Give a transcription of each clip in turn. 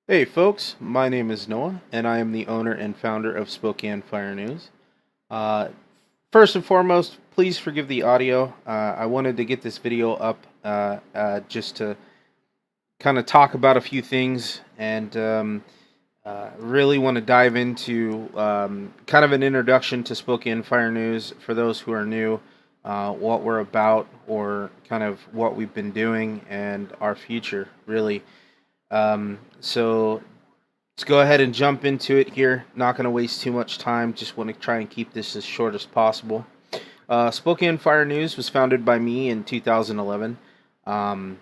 Hey folks, my name is Noah, and I am the owner and founder of Spokane Fire News. Uh, First and foremost, please forgive the audio. I wanted to get this video up just to kind of talk about a few things and really want to dive into kind of an introduction to Spokane Fire News for those who are new, what we're about, or kind of what we've been doing and our future, really. So let's go ahead and jump into it here. Not going to waste too much time. Just want to try and keep this as short as possible. Spokane Fire News was founded by me in 2011. Um,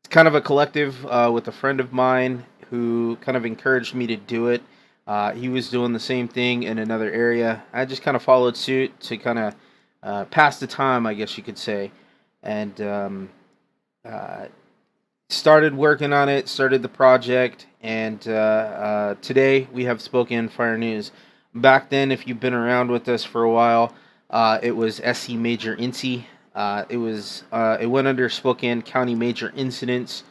it's kind of a collective with a friend of mine who kind of encouraged me to do it. He was doing the same thing in another area. I just kind of followed suit to kind of pass the time, I guess you could say. And uh, started working on it, started the project, and today we have Spokane Fire News. Back then, if you've been around with us for a while, it was SC Major Incy. It went under Spokane County Major Incidents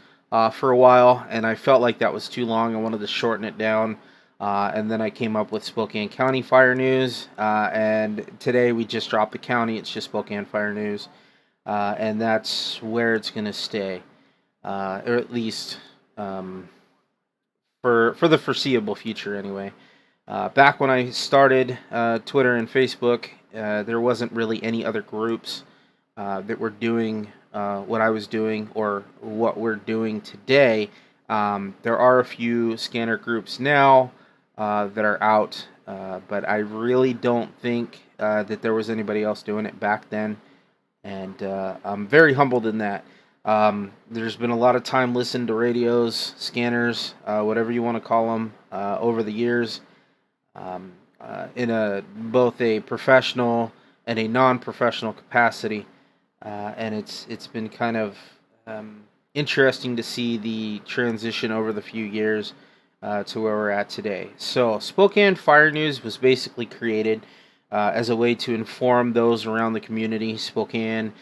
for a while, and I felt like that was too long. I wanted to shorten it down. And then I came up with Spokane County Fire News, and today we just dropped the county. It's just Spokane Fire News, and that's where it's going to stay, or at least for the foreseeable future, anyway. Back when I started Twitter and Facebook, there wasn't really any other groups that were doing what I was doing or what we're doing today. There are a few scanner groups now that are out, but I really don't think that there was anybody else doing it back then, and I'm very humbled in that. There's been a lot of time listened to radios, scanners, whatever you want to call them, over the years, in a both a professional and a non-professional capacity, and it's been kind of interesting to see the transition over the few years to where we're at today. So, Spokane Fire News was basically created as a way to inform those around the community. Spokane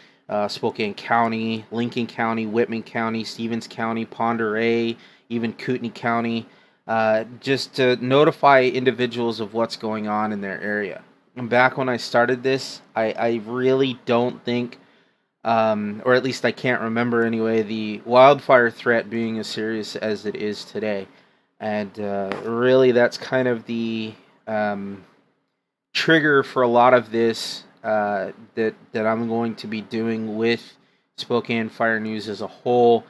County, Lincoln County, Whitman County, Stevens County, Pend Oreille, even Kootenai County, just to notify individuals of what's going on in their area. And back when I started this, I really don't think, or at least I can't remember anyway, the wildfire threat being as serious as it is today. And really, that's kind of the trigger for a lot of this that I'm going to be doing with Spokane Fire News as a whole.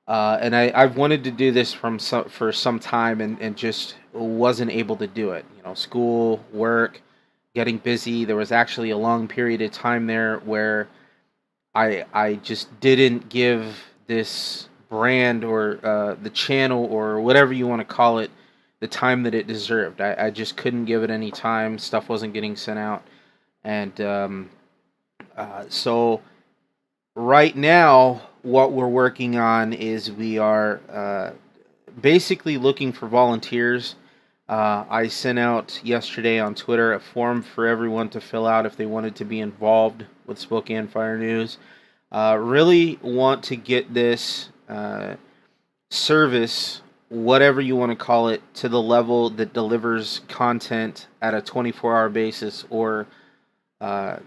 And I've wanted to do this for some time, and just wasn't able to do it. You know, school, work, getting busy. There was actually a long period of time there where I just didn't give this brand or the channel or whatever you want to call it the time that it deserved. I just couldn't give it any time. Stuff wasn't getting sent out, and so right now what we're working on is we are basically looking for volunteers. I sent out yesterday on Twitter a form for everyone to fill out if they wanted to be involved with Spokane Fire News. Really want to get this service, whatever you want to call it, to the level that delivers content at a 24-hour basis, or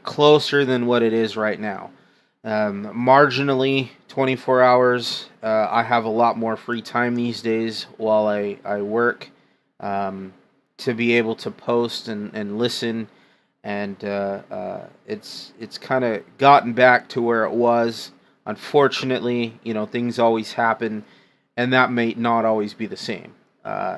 closer than what it is right now. Marginally 24 hours. I have a lot more free time these days while I work, to be able to post and listen, and it's kind of gotten back to where it was. Unfortunately, you know, things always happen, and that may not always be the same.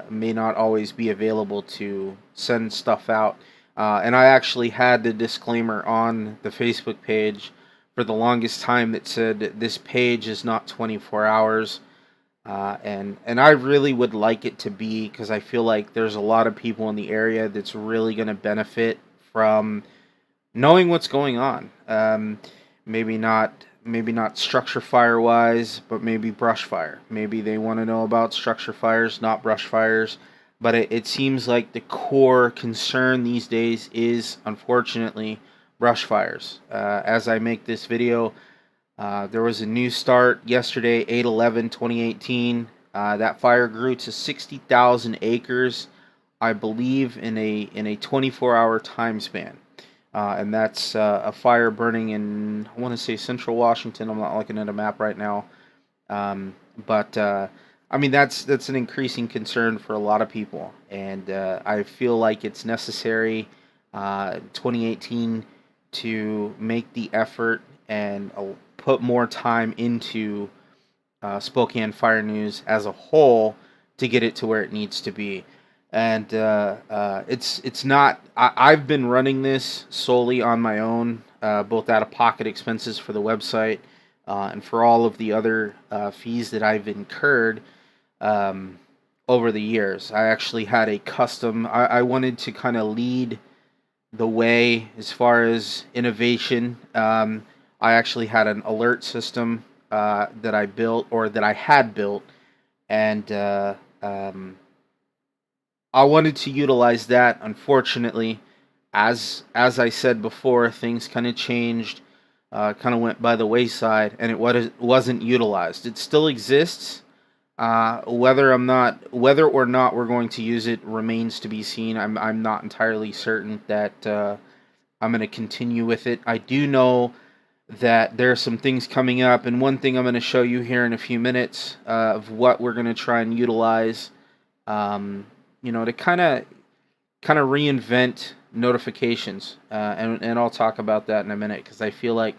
May not always be available to send stuff out. And I actually had the disclaimer on the Facebook page for the longest time that said this page is not 24 hours. And I really would like it to be, because I feel like there's a lot of people in the area that's really going to benefit from knowing what's going on. Maybe not structure fire wise, but maybe brush fire. Maybe they want to know about structure fires, not brush fires. But it seems like the core concern these days is, unfortunately, brush fires. As I make this video, there was a new start yesterday, 8/11/2018. That fire grew to 60,000 acres, I believe, in a 24-hour time span. And that's a fire burning in, I want to say, central Washington. I'm not looking at a map right now. But I mean, that's an increasing concern for a lot of people. And I feel like it's necessary 2018 to make the effort and put more time into Spokane Fire News as a whole to get it to where it needs to be. And it's not. I've been running this solely on my own, both out of pocket expenses for the website and for all of the other fees that I've incurred over the years. I actually had a custom. I wanted to kind of lead the way as far as innovation. I actually had an alert system that I built, or that I had built, and I wanted to utilize that. Unfortunately, as I said before, things kind of changed, kind of went by the wayside, and it wasn't utilized. It still exists. Whether or not we're going to use it remains to be seen. I'm not entirely certain that I'm going to continue with it. I do know that there are some things coming up, and one thing I'm going to show you here in a few minutes of what we're going to try and utilize, to kind of reinvent notifications, and I'll talk about that in a minute, because I feel like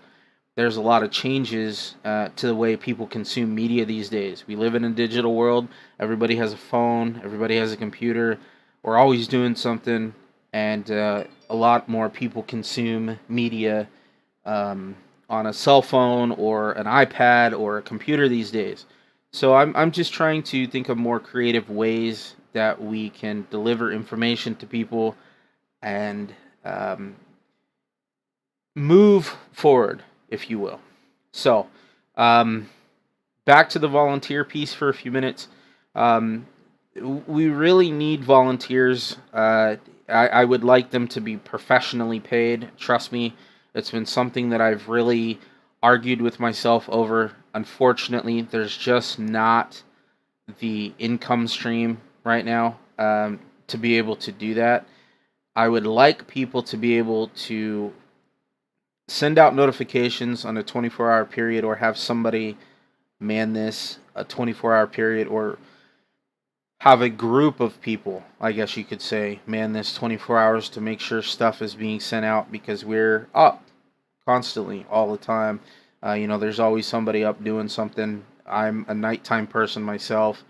there's a lot of changes to the way people consume media these days. We live in a digital world. Everybody has a phone. Everybody has a computer. We're always doing something, and a lot more people consume media on a cell phone or an iPad or a computer these days. So I'm just trying to think of more creative ways that we can deliver information to people and move forward, if you will. So, back to the volunteer piece for a few minutes. We really need volunteers. I would like them to be professionally paid. Trust me, it's been something that I've really argued with myself over. Unfortunately, there's just not the income stream right now to be able to do that. I would like people to be able to send out notifications on a 24-hour period, or have somebody man this a 24-hour period, or have a group of people, I guess you could say, man this 24 hours to make sure stuff is being sent out, because we're up constantly all the time. There's always somebody up doing something. I'm a nighttime person myself.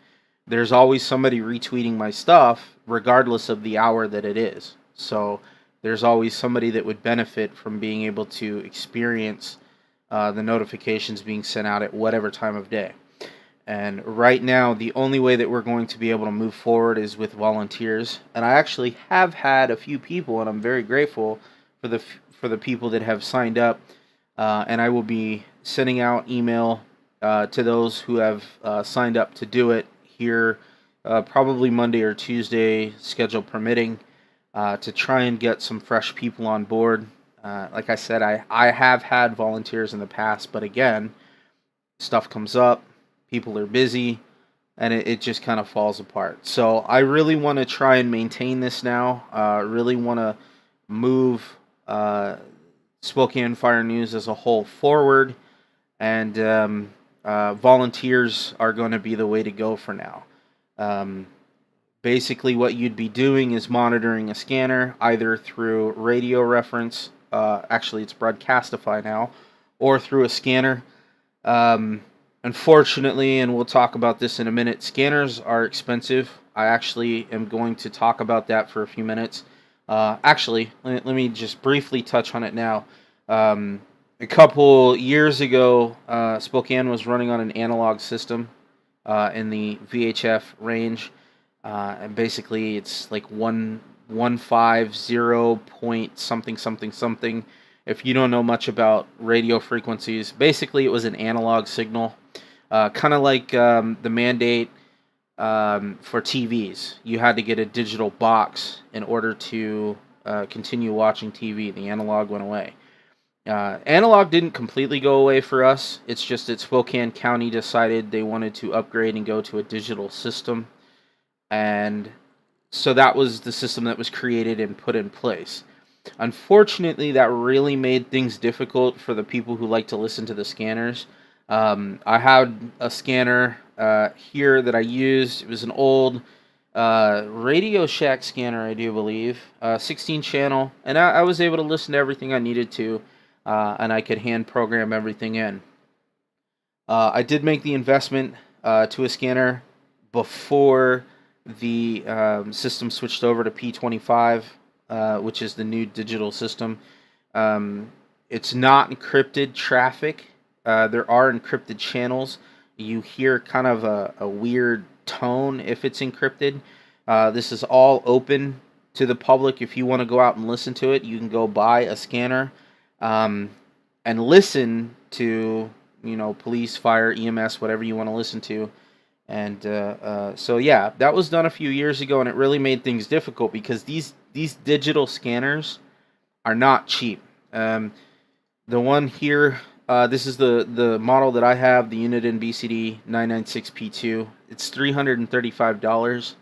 There's always somebody retweeting my stuff, regardless of the hour that it is. So there's always somebody that would benefit from being able to experience the notifications being sent out at whatever time of day. And right now, the only way that we're going to be able to move forward is with volunteers. And I actually have had a few people, and I'm very grateful for the people that have signed up. And I will be sending out email to those who have signed up to do it here, probably Monday or Tuesday, schedule permitting, to try and get some fresh people on board. Like I said, I have had volunteers in the past, but again, stuff comes up, people are busy, and it just kind of falls apart. So I really want to try and maintain this now. Really want to move Spokane Fire News as a whole forward, and volunteers are going to be the way to go for now. Basically, what you'd be doing is monitoring a scanner, either through radio reference, actually it's Broadcastify now, or through a scanner. Unfortunately, and we'll talk about this in a minute, scanners are expensive. I actually am going to talk about that for a few minutes. Actually, let me just briefly touch on it now. A couple years ago, Spokane was running on an analog system in the VHF range. And basically, it's like 150 point something. If you don't know much about radio frequencies, basically it was an analog signal, kind of like the mandate for TVs. You had to get a digital box in order to continue watching TV. The analog went away. Analog didn't completely go away for us. It's just that Spokane County decided they wanted to upgrade and go to a digital system. And so that was the system that was created and put in place. Unfortunately, that really made things difficult for the people who like to listen to the scanners. I had a scanner here that I used. It was an old Radio Shack scanner, I do believe, 16 channel, and I was able to listen to everything I needed to, and I could hand program everything in. I did make the investment to a scanner before the system switched over to P25, which is the new digital system. It's not encrypted traffic. There are encrypted channels. You hear kind of a weird tone if it's encrypted. This is all open to the public. If you want to go out and listen to it, you can go buy a scanner and listen to, police, fire, EMS, whatever you want to listen to. And so yeah, that was done a few years ago, and it really made things difficult because these digital scanners are not cheap. The one here, this is the model that I have, the Uniden BCD 996P2. It's $335.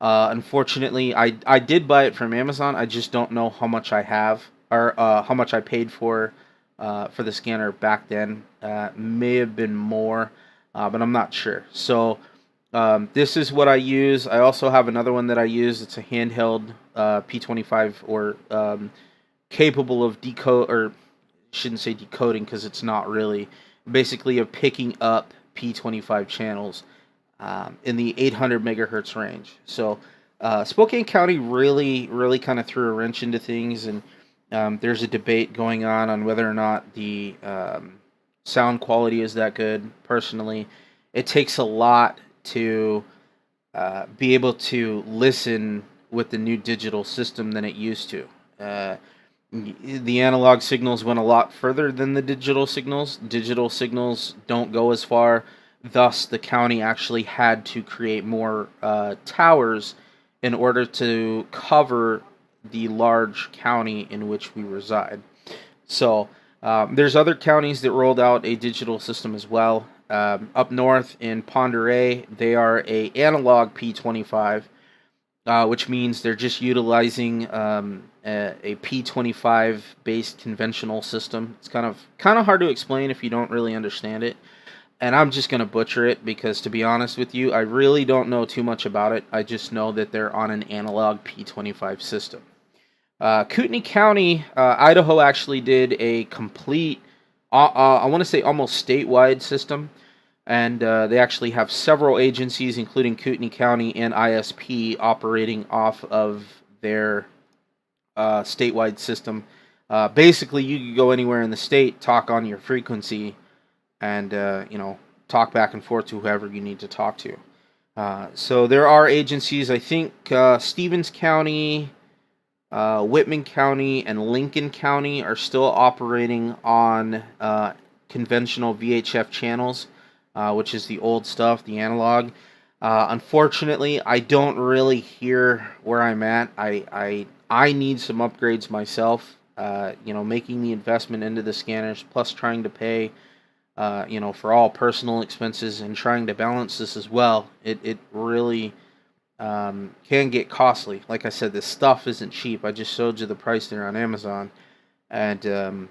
Unfortunately, I did buy it from Amazon. I just don't know how much I have, or how much I paid for the scanner back then. May have been more, but I'm not sure. So this is what I use. I also have another one that I use. It's a handheld P25, or capable of decode, or shouldn't say decoding because it's not really, basically of picking up P25 channels in the 800 megahertz range. So Spokane County really kind of threw a wrench into things, and there's a debate going on whether or not the sound quality is that good. Personally, it takes a lot to be able to listen with the new digital system than it used to. The analog signals went a lot further than the digital signals. Digital signals don't go as far. Thus, the county actually had to create more towers in order to cover the large county in which we reside. So, there's other counties that rolled out a digital system as well. Up north in Ponderay, they are a analog P25, which means they're just utilizing a P25 based conventional system. It's kind of hard to explain if you don't really understand it, and I'm just gonna butcher it because, to be honest with you, I really don't know too much about it. I just know that they're on an analog P25 system. Kootenai County, Idaho, actually did a complete, I want to say almost statewide system. And they actually have several agencies, including Kootenai County and ISP, operating off of their statewide system. Basically, you can go anywhere in the state, talk on your frequency, and talk back and forth to whoever you need to talk to. So there are agencies. I think Stevens County, Whitman County, and Lincoln County are still operating on conventional VHF channels. Which is the old stuff, the analog. Unfortunately, I don't really hear where I'm at. I need some upgrades myself. Making the investment into the scanners, plus trying to pay, for all personal expenses and trying to balance this as well. It really can get costly. Like I said, this stuff isn't cheap. I just showed you the price there on Amazon, and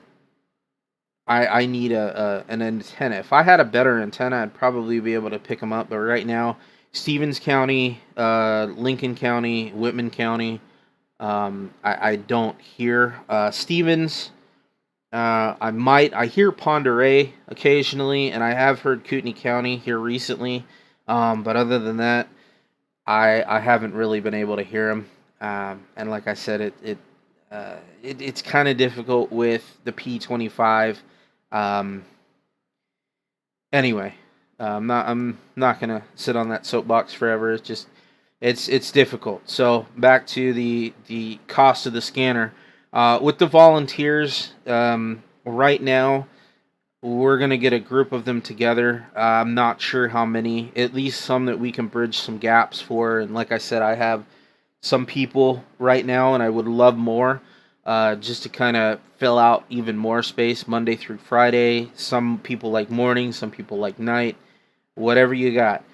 I need an antenna. If I had a better antenna, I'd probably be able to pick them up. But right now, Stevens County, Lincoln County, Whitman County, I don't hear. Stevens, I hear Ponderay occasionally, and I have heard Kootenai County here recently. But other than that, I haven't really been able to hear them. And like I said, it's kind of difficult with the P25. Anyway, I'm not gonna sit on that soapbox forever. It's just it's difficult. So back to the cost of the scanner. With the volunteers, right now we're gonna get a group of them together. I'm not sure how many. At least some that we can bridge some gaps for. And like I said, I have some people right now, and I would love more. just to kind of fill out even more space Monday through Friday. Some people like morning, some people like night, whatever you got.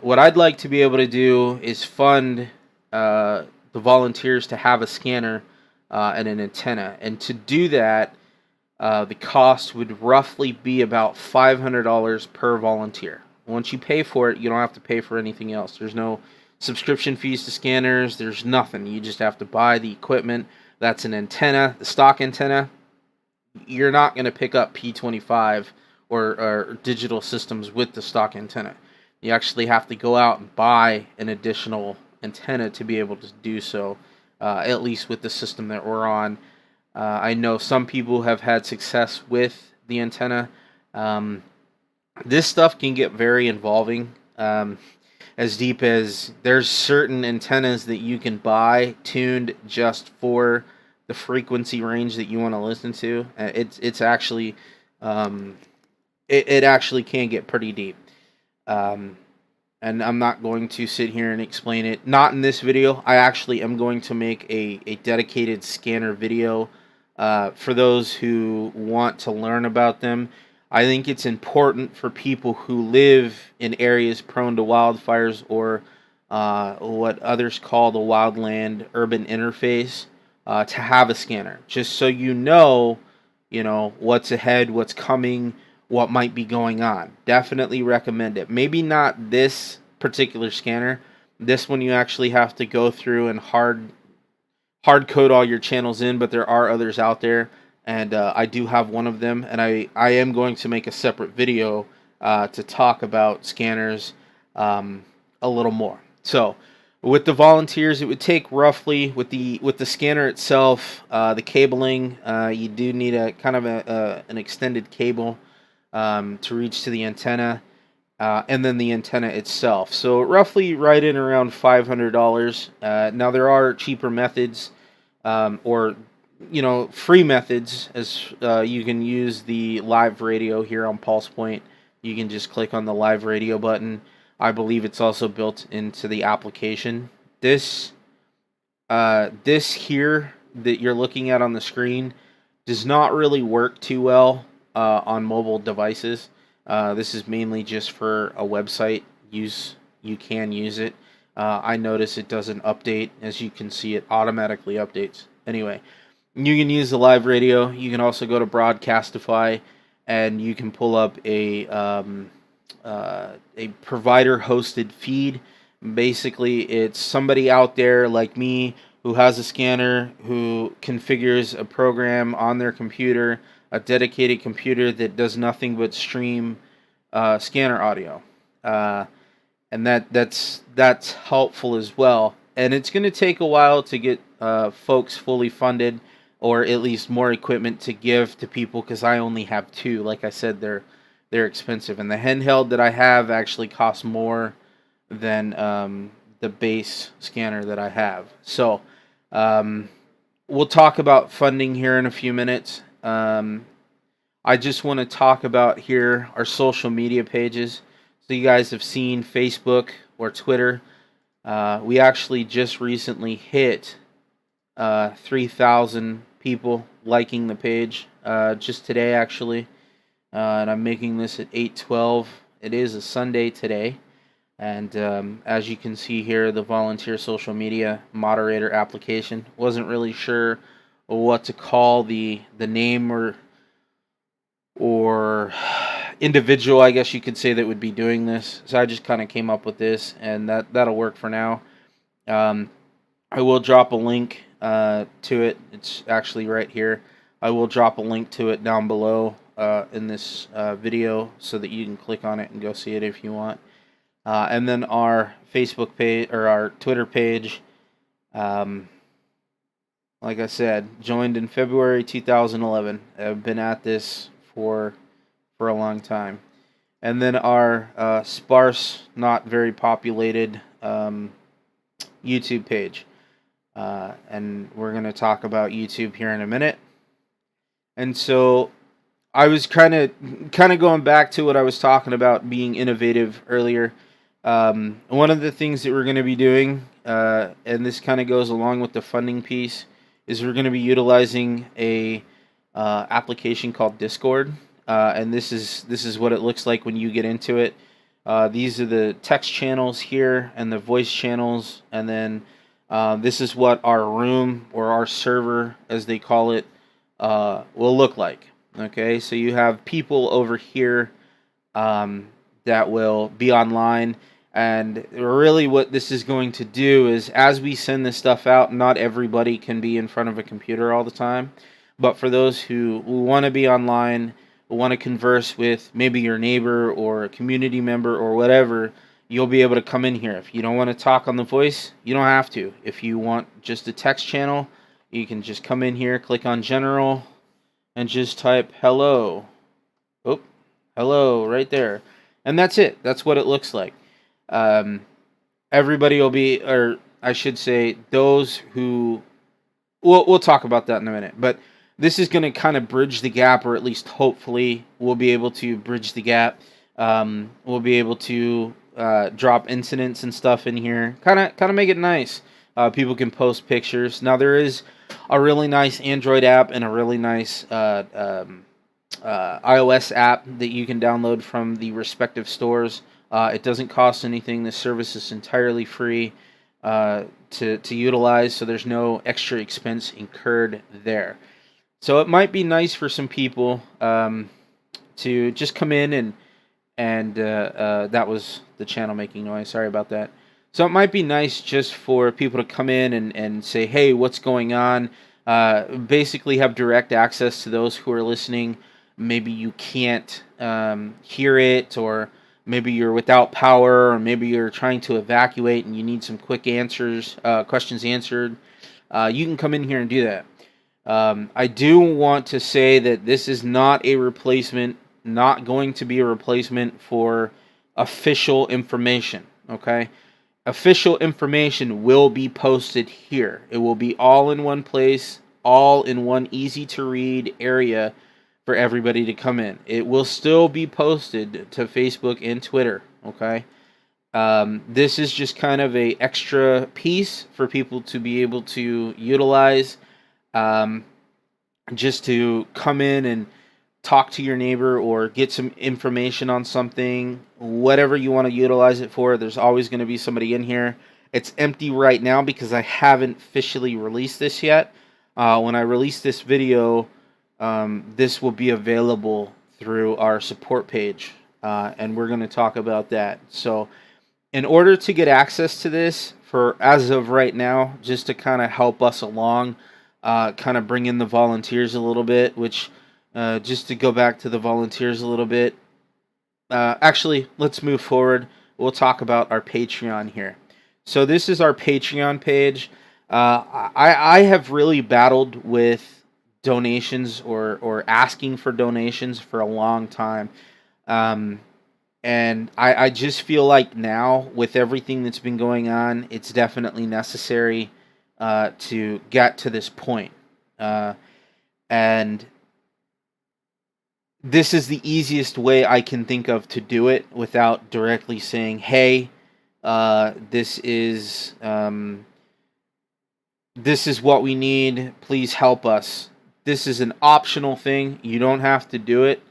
What I'd like to be able to do is fund the volunteers to have a scanner and an antenna. And to do that, the cost would roughly be about $500 per volunteer. Once you pay for it, you don't have to pay for anything else. There's no subscription fees to scanners. There's nothing. You just have to buy the equipment. That's an antenna, the stock antenna. You're not going to pick up P25 or digital systems with the stock antenna. You actually have to go out and buy an additional antenna to be able to do so, at least with the system that we're on. I know some people have had success with the antenna. This stuff can get very involving, as deep as there's certain antennas that you can buy tuned just for the frequency range that you want to listen to. It's actually it actually can get pretty deep. And I'm not going to sit here and explain it. Not in this video. I actually am going to make a dedicated scanner video for those who want to learn about them. I think it's important for people who live in areas prone to wildfires or what others call the wildland urban interface to have a scanner, just so you know what's ahead, what's coming, what might be going on. Definitely recommend it. Maybe not this particular scanner. This one you actually have to go through and hard code all your channels in, but there are others out there, and I do have one of them, and I am going to make a separate video to talk about scanners a little more. So with the volunteers, it would take roughly, with the scanner itself, the cabling, you do need a kind of an extended cable to reach to the antenna, and then the antenna itself. So roughly right in around $500. Now there are cheaper methods, or free methods, as you can use the live radio here on Pulse Point. You can just click on the live radio button. I believe it's also built into the application. This here that you're looking at on the screen does not really work too well on mobile devices. This is mainly just for a website use. You can use it. I notice it doesn't update. As you can see, it automatically updates. Anyway, you can use the live radio. You can also go to Broadcastify, and you can pull up a provider-hosted feed. Basically, it's somebody out there like me who has a scanner, who configures a program on their computer, a dedicated computer that does nothing but stream scanner audio, and that's helpful as well. And it's going to take a while to get folks fully funded, or at least more equipment to give to people, because I only have two. Like I said, they're expensive, and the handheld that I have actually costs more than the base scanner that I have. So we'll talk about funding here in a few minutes. I just want to talk about here our social media pages. So you guys have seen Facebook or Twitter. We actually just recently hit 3,000 people liking the page just today, actually. And I'm making this at 8:12. It is a Sunday today. And as you can see here, the volunteer social media moderator application. Wasn't really sure what to call the name or individual, I guess you could say, that would be doing this. So I just kind of came up with this, and that'll work for now. I will drop a link to it. It's actually right here. I will drop a link to it down below in this video, so that you can click on it and go see it if you want. And then our Facebook page, or our Twitter page, like I said, joined in February 2011. I've been at this for a long time. And then our sparse, not very populated YouTube page. And we're going to talk about YouTube here in a minute. And so I was kind of going back to what I was talking about, being innovative earlier. One of the things that we're going to be doing, and this kind of goes along with the funding piece, is we're going to be utilizing a application called Discord, and this is what it looks like when you get into it. These are the text channels here and the voice channels, and then this is what our room or our server, as they call it, will look like. Okay, so you have people over here that will be online. And really what this is going to do is, as we send this stuff out, not everybody can be in front of a computer all the time. But for those who want to be online, who want to converse with maybe your neighbor or a community member or whatever, you'll be able to come in here. If you don't want to talk on the voice, you don't have to. If you want just a text channel, you can just come in here, click on General, and just type hello. Oh, hello, right there. And that's it. That's what it looks like. Everybody will be, or I should say, those who, we'll talk about that in a minute, but this is going to kind of bridge the gap, or at least hopefully we'll be able to bridge the gap. We'll be able to drop incidents and stuff in here, kind of make it nice. People can post pictures. Now there is a really nice Android app and a really nice iOS app that you can download from the respective stores. It doesn't cost anything. This service is entirely free to utilize, so there's no extra expense incurred there. So it might be nice for some people to just come in and that was the channel making noise. Sorry about that. So it might be nice just for people to come in and say, hey, what's going on? Basically have direct access to those who are listening. Maybe you can't hear it, or maybe you're without power, or maybe you're trying to evacuate and you need some quick answers, questions answered. You can come in here and do that. I do want to say that this is not a replacement, not going to be a replacement for official information, okay? Official information will be posted here. It will be all in one place, all in one easy-to-read area for everybody to come in. It will still be posted to Facebook and Twitter, okay? This is just kind of a extra piece for people to be able to utilize, just to come in and talk to your neighbor or get some information on something, whatever you want to utilize it for. There's always going to be somebody in here. It's empty right now because I haven't officially released this yet. When I release this video, this will be available through our support page, and we're going to talk about that. So in order to get access to this, for as of right now, just to kind of help us along, kind of bring in the volunteers a little bit, which just to go back to the volunteers a little bit, actually, let's move forward. We'll talk about our Patreon here. So this is our Patreon page. I have really battled with donations or asking for donations for a long time. And I just feel like now, with everything that's been going on, it's definitely necessary to get to this point. And this is the easiest way I can think of to do it without directly saying, hey, this is what we need. Please help us. This is an optional thing. You don't have to do it.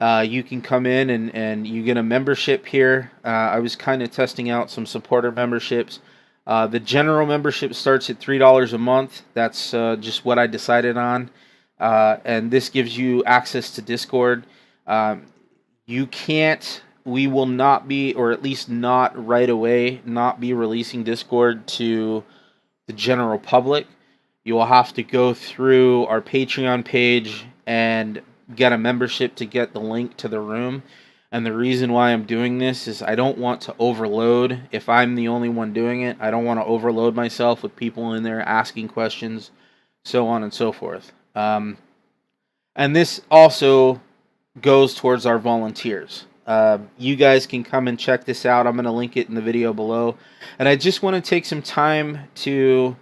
You can come in and you get a membership here. I was kind of testing out some supporter memberships. The general membership starts at $3 a month. That's just what I decided on. And this gives you access to Discord. We will not be, or at least not right away, not be releasing Discord to the general public. You will have to go through our Patreon page and get a membership to get the link to the room. And the reason why I'm doing this is I don't want to overload. If I'm the only one doing it, I don't want to overload myself with people in there asking questions, so on and so forth. And this also goes towards our volunteers. You guys can come and check this out. I'm going to link it in the video below. And I just want to take some time to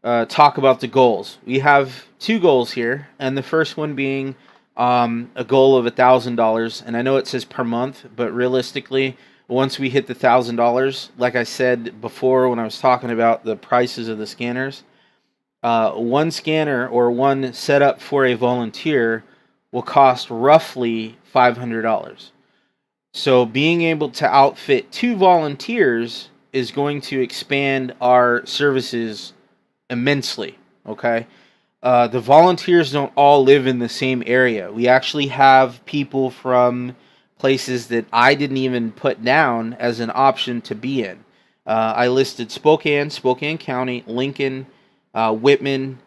talk about the goals. We have two goals here, and the first one being a goal of $1,000. And I know it says per month, but realistically, once we hit the $1,000, like I said before when I was talking about the prices of the scanners, one scanner or one setup for a volunteer will cost roughly $500. So being able to outfit 2 volunteers is going to expand our services immensely. Okay. The volunteers don't all live in the same area. We actually have people from places that I didn't even put down as an option to be in. I listed Spokane County, Lincoln, Whitman,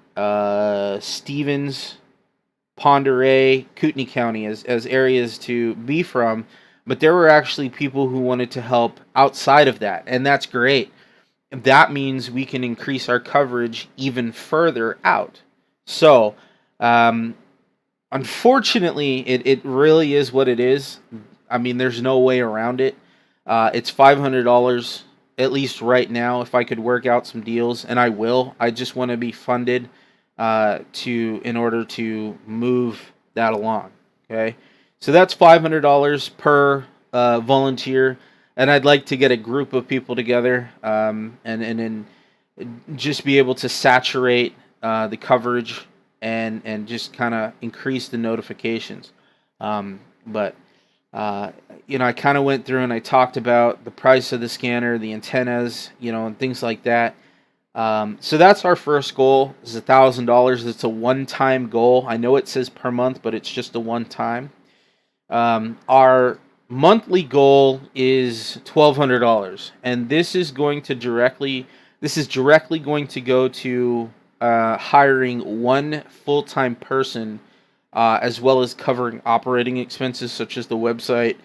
Stevens, Ponderay, Kootenai County as areas to be from. But there were actually people who wanted to help outside of that, and that's great. That means we can increase our coverage even further out. So, unfortunately, it really is what it is. I mean, there's no way around it. It's $500 at least right now. If I could work out some deals, and I will, I just want to be funded in order to move that along. Okay, so that's $500 per volunteer, and I'd like to get a group of people together, and just be able to saturate the coverage and just kind of increase the notifications. But I kind of went through and I talked about the price of the scanner, the antennas, and things like that. So that's our first goal, is $1,000. It's a one-time goal. I know it says per month, but it's just a one-time. Our monthly goal is $1,200, and this is directly going to go to hiring one full-time person, as well as covering operating expenses such as the website,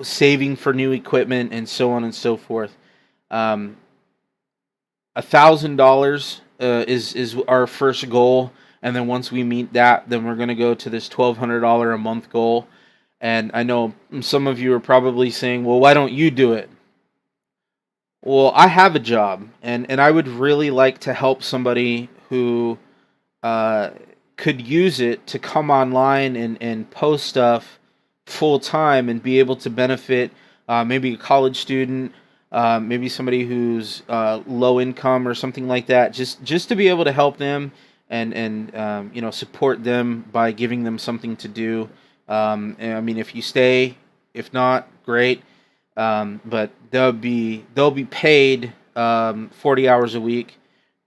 saving for new equipment, and so on and so forth. $1,000 is our first goal, and then once we meet that, then we're going to go to this $1,200 a month goal. And I know some of you are probably saying, well, why don't you do it? Well, I have a job, and I would really like to help somebody who could use it to come online and post stuff full time and be able to benefit maybe a college student, maybe somebody who's low income or something like that, just to be able to help them and support them by giving them something to do. And I mean, if you stay, if not, great. But they'll be paid 40 hours a week,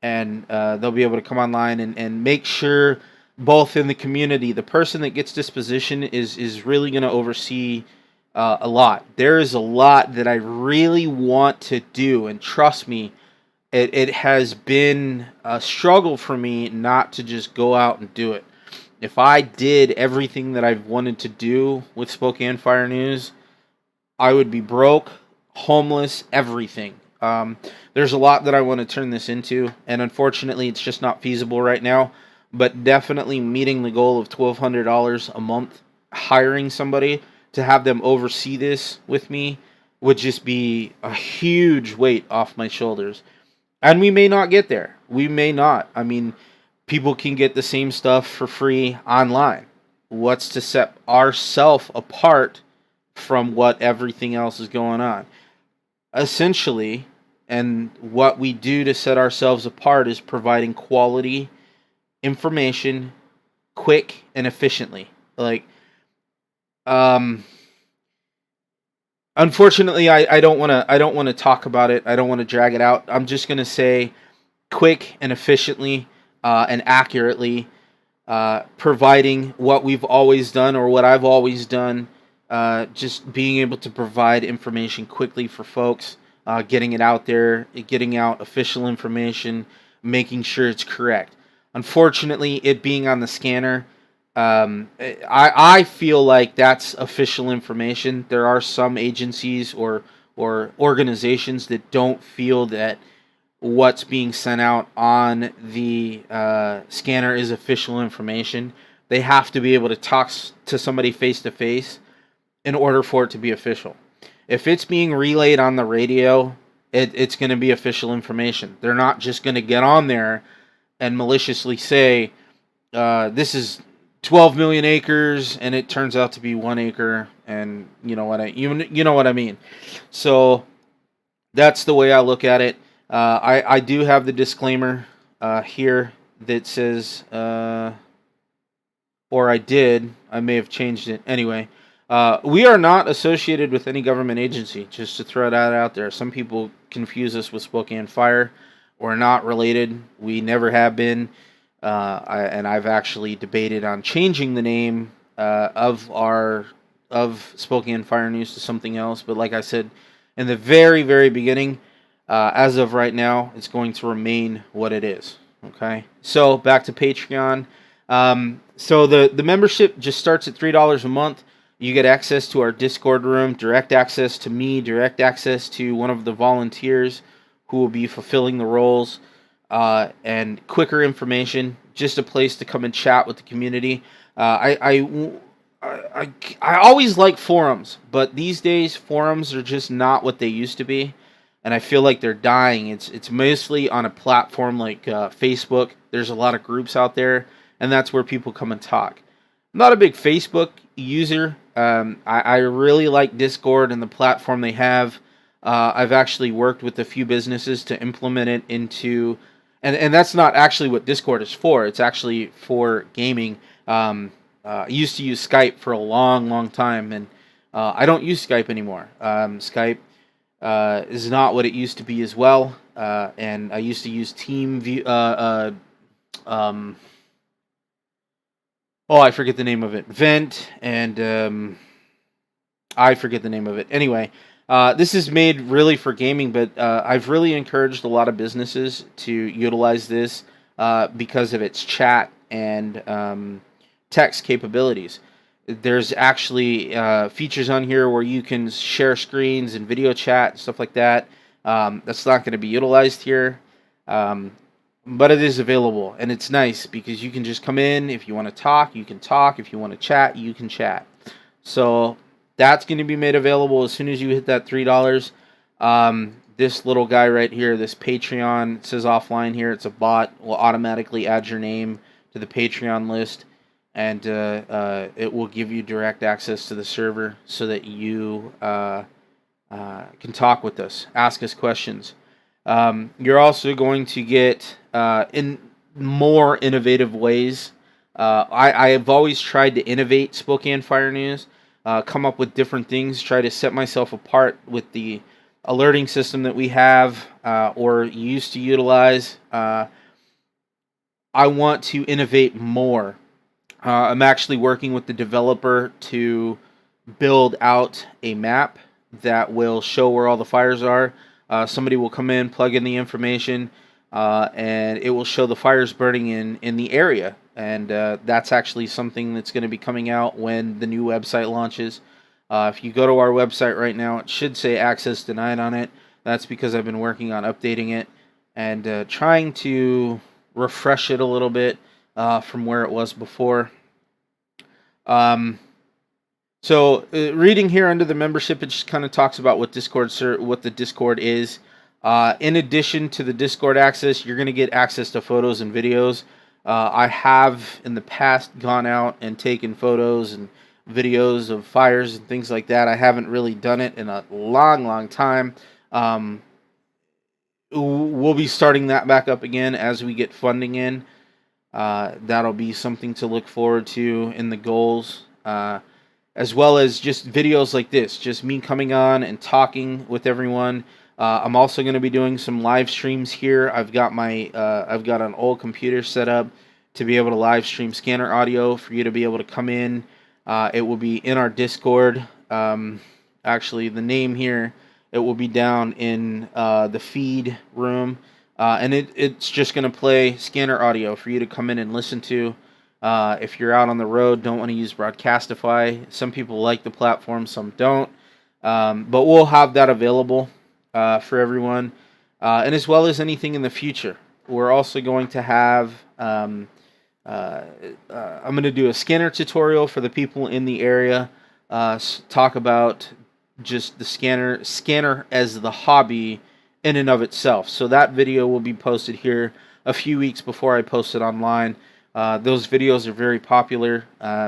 and they'll be able to come online and make sure, both in the community, the person that gets this position is really going to oversee a lot. There is a lot that I really want to do, and trust me, it has been a struggle for me not to just go out and do it. If I did everything that I've wanted to do with Spokane Fire News, I would be broke, homeless, everything. There's a lot that I want to turn this into, and unfortunately, it's just not feasible right now. But definitely meeting the goal of $1,200 a month, hiring somebody to have them oversee this with me, would just be a huge weight off my shoulders. And we may not get there. We may not. I mean, people can get the same stuff for free online. What's to set ourselves apart from what everything else is going on? Essentially, and what we do to set ourselves apart is providing quality information quick and efficiently. Unfortunately, I don't want to talk about it. I don't want to drag it out. I'm just going to say quick and efficiently and accurately, providing what we've always done, or what I've always done, just being able to provide information quickly for folks, getting it out there, getting out official information, making sure it's correct. Unfortunately, it being on the scanner, I feel like that's official information. There are some agencies or organizations that don't feel that what's being sent out on the scanner is official information. They have to be able to talk to somebody face to face in order for it to be official. If it's being relayed on the radio, it's going to be official information. They're not just going to get on there and maliciously say, this is 12 million acres, and it turns out to be 1 acre, and you know what I mean. So that's the way I look at it. I do have the disclaimer here that says, or I did. I may have changed it. Anyway, we are not associated with any government agency, just to throw that out there. Some people confuse us with Spokane Fire. We're not related. We never have been. And I've actually debated on changing the name of Spokane Fire News to something else. But like I said in the very, very beginning, as of right now, it's going to remain what it is. Okay. So back to Patreon. So the membership just starts at $3 a month. You get access to our Discord room, direct access to me, direct access to one of the volunteers who will be fulfilling the roles, and quicker information. Just a place to come and chat with the community. I always like forums, but these days forums are just not what they used to be, and I feel like they're dying. It's mostly on a platform like Facebook. There's a lot of groups out there, and that's where people come and talk. I'm not a big Facebook user. I really like Discord and the platform they have. I've actually worked with a few businesses to implement it into, and that's not actually what Discord is for. It's actually for gaming. I used to use Skype for a long, long time, and I don't use Skype anymore. Skype is not what it used to be as well, and I used to use TeamView. I forget the name of it. Vent, and I forget the name of it. Anyway, this is made really for gaming, but I've really encouraged a lot of businesses to utilize this because of its chat and text capabilities. There's actually features on here where you can share screens and video chat and stuff like that. That's not going to be utilized here. But it is available, and it's nice because you can just come in. If you want to talk, you can talk. If you want to chat, you can chat. So that's going to be made available as soon as you hit that $3. This little guy right here, this Patreon, it says offline here. It's a bot. Will automatically add your name to the Patreon list, and it will give you direct access to the server so that you can talk with us, ask us questions. You're also going to get in more innovative ways. I have always tried to innovate Spokane Fire News, come up with different things, try to set myself apart with the alerting system that we have or used to utilize. I want to innovate more. I'm actually working with the developer to build out a map that will show where all the fires are. Somebody will come in, plug in the information, and it will show the fires burning in the area. And that's actually something that's going to be coming out when the new website launches. If you go to our website right now, it should say access denied on it. That's because I've been working on updating it and trying to refresh it a little bit from where it was before. So reading here under the membership, it just kind of talks about what the Discord is. In addition to the Discord access, you're going to get access to photos and videos. I have in the past gone out and taken photos and videos of fires and things like that. I haven't really done it in a long, long time. We'll be starting that back up again as we get funding in. That'll be something to look forward to in the goals. As well as just videos like this, just me coming on and talking with everyone. I'm also going to be doing some live streams here. I've got an old computer set up to be able to live stream scanner audio for you to be able to come in. It will be in our Discord. Actually, the name here, it will be down in the feed room, and it's just going to play scanner audio for you to come in and listen to. If you're out on the road, don't want to use Broadcastify. Some people like the platform, some don't. But we'll have that available for everyone. And as well as anything in the future. We're also going to have... I'm going to do a scanner tutorial for the people in the area. Talk about just the scanner as the hobby in and of itself. So that video will be posted here a few weeks before I post it online. Those videos are very popular.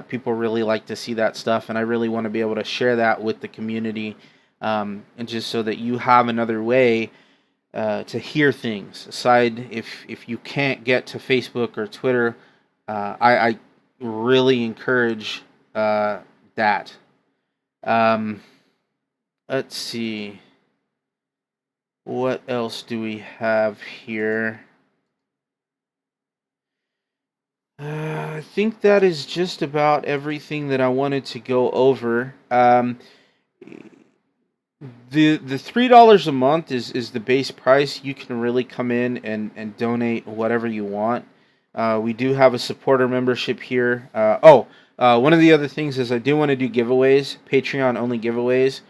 People really like to see that stuff, and I really want to be able to share that with the community, and just so that you have another way to hear things. Aside, if you can't get to Facebook or Twitter, I really encourage that. Um, let's see. What else do we have here? I think that is just about everything that I wanted to go over. The $3 a month is the base price. You can really come in and donate whatever you want. We do have a supporter membership here. One of the other things is I do want to do giveaways, Patreon only giveaways.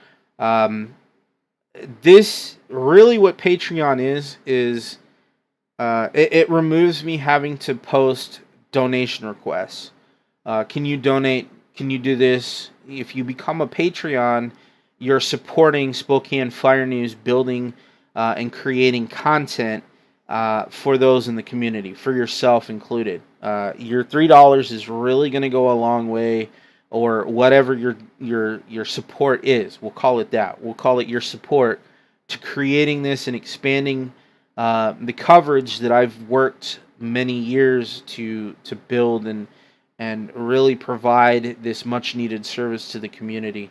This really what Patreon is it removes me having to post donation requests. Can you donate? Can you do this? If you become a Patreon, you're supporting Spokane Fire News, building and creating content for those in the community, for yourself included. Your $3 is really going to go a long way, or whatever your support is. We'll call it that. We'll call it your support to creating this and expanding the coverage that I've worked many years to build and really provide this much needed service to the community.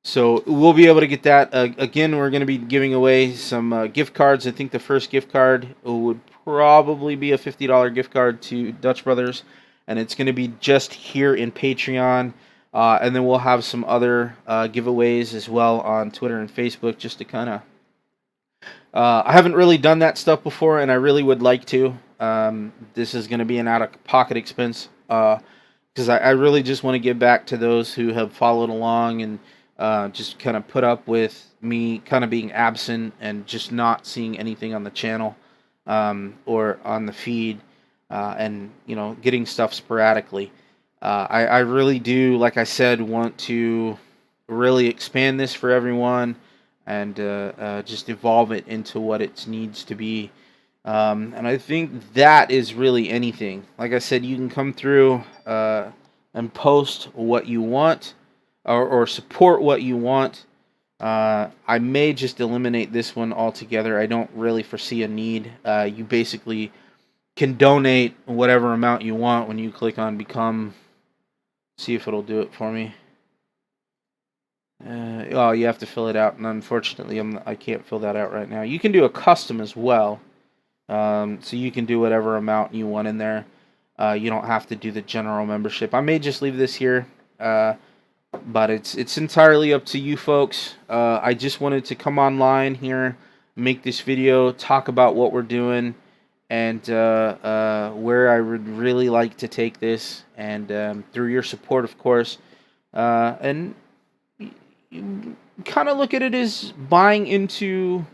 So we'll be able to get that. Again, we're going to be giving away some gift cards. I think the first gift card would probably be a $50 gift card to Dutch Brothers, and it's going to be just here in Patreon. And then we'll have some other giveaways as well on Twitter and Facebook, just to kind of... I haven't really done that stuff before, and I really would like to. This is going to be an out-of-pocket expense, because I really just want to give back to those who have followed along and just kind of put up with me kind of being absent and just not seeing anything on the channel or on the feed, and getting stuff sporadically. I really do, like I said, want to really expand this for everyone and just evolve it into what it needs to be. And I think that is really anything. Like I said, you can come through and post what you want, or support what you want. I may just eliminate this one altogether. I don't really foresee a need. You basically can donate whatever amount you want when you click on Become. See if it'll do it for me. You have to fill it out, and unfortunately I can't fill that out right now. You can do a custom as well. So you can do whatever amount you want in there. You don't have to do the general membership. I may just leave this here. But it's entirely up to you folks. I just wanted to come online here, make this video, talk about what we're doing, and where I would really like to take this, and through your support, of course. And you kind of look at it as buying into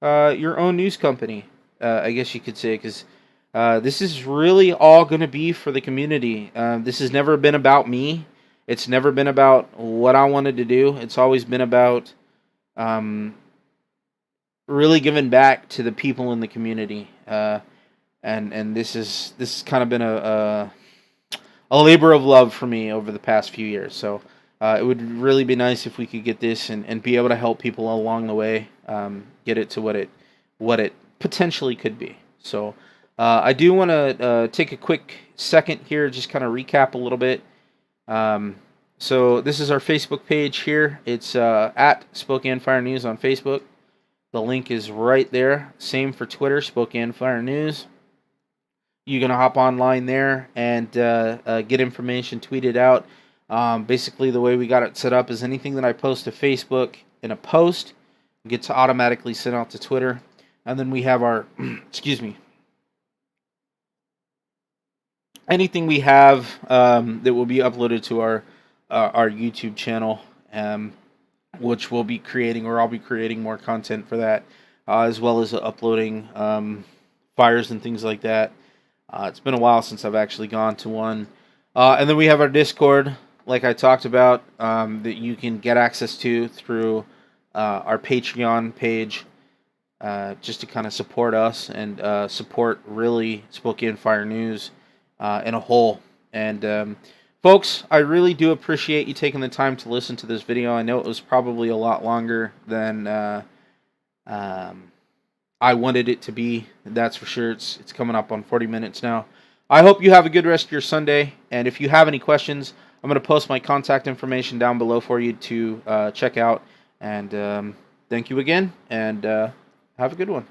your own news company, I guess you could say, because this is really all going to be for the community. This has never been about me. It's never been about what I wanted to do. It's always been about really giving back to the people in the community. And this has kind of been a labor of love for me over the past few years. So it would really be nice if we could get this and be able to help people along the way, get it to what it potentially could be. So I do want to take a quick second here, just kind of recap a little bit. So this is our Facebook page here. It's at Spokane Fire News on Facebook. The link is right there. Same for Twitter, Spokane Fire News. You're going to hop online there and get information tweeted out. Basically, the way we got it set up is anything that I post to Facebook in a post gets automatically sent out to Twitter. And then we have our, excuse me, anything we have that will be uploaded to our YouTube channel, which we'll be creating, or I'll be creating more content for that, as well as uploading fires and things like that. It's been a while since I've actually gone to one. And then we have our Discord, like I talked about, that you can get access to through our Patreon page, just to kind of support us and support really Spokane Fire News in a whole. And folks, I really do appreciate you taking the time to listen to this video. I know it was probably a lot longer than I wanted it to be. That's for sure. It's coming up on 40 minutes now. I hope you have a good rest of your Sunday. And if you have any questions, I'm going to post my contact information down below for you to check out. And thank you again, and have a good one.